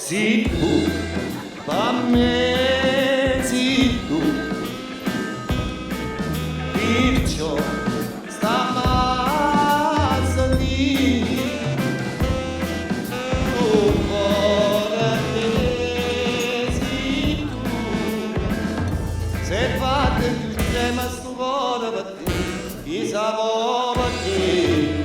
Sì, tu, per me, sì, tu, perciò stamazza lì, tu cuore te, sì, tu, se fate più scema sto cuore per te, chi sa perché.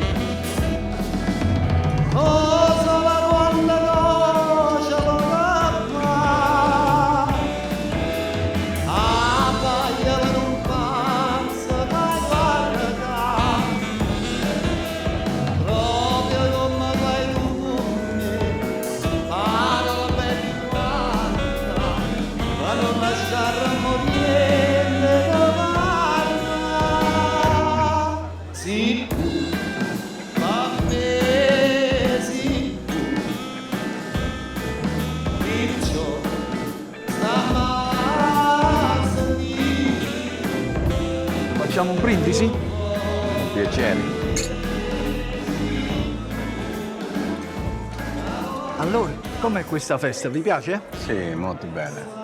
Sì, ma me sì, perciò stamazza lì. Facciamo un brindisi? Piacere. Allora, com'è questa festa? Vi piace? Sì, molto bene.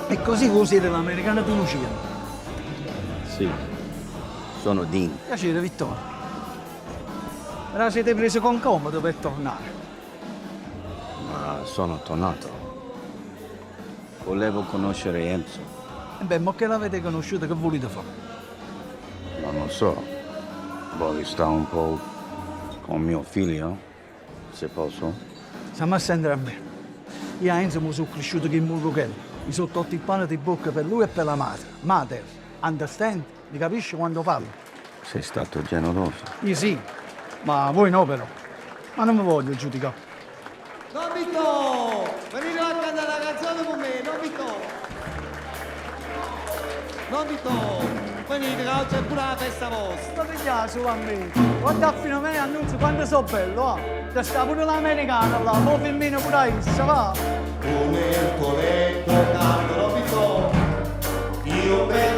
E così voi siete l'americana di Lucia. Sì, sono Dean. Piacere, Vittorio. Me la siete presi con comodo per tornare. Ma sono tornato. Volevo conoscere Enzo. E beh, ma che l'avete conosciuto, che volete fare? Non lo so. Voglio stare un po' con mio figlio, se posso. Stiamo a sentire a me. Io a Enzo mi sono cresciuto che in Murrughello. Mi sono tolto il pane di bocca per lui e per la madre. Mater, understand? Mi capisci quando parlo? Sei stato generoso. Io sì, ma voi no però. Ma non mi voglio giudicare. Don Vitto, venite a cantare la canzone con me, Don Vitto. Don Vitto, venite che oggi è pure la festa vostra. Ma ti piace a me? Guarda fino a me annuncio quando sono bello, Ti sta pure l'americana là, mo filmino pure a essa, va? Come il tuo letto canto, Don Vitto, io per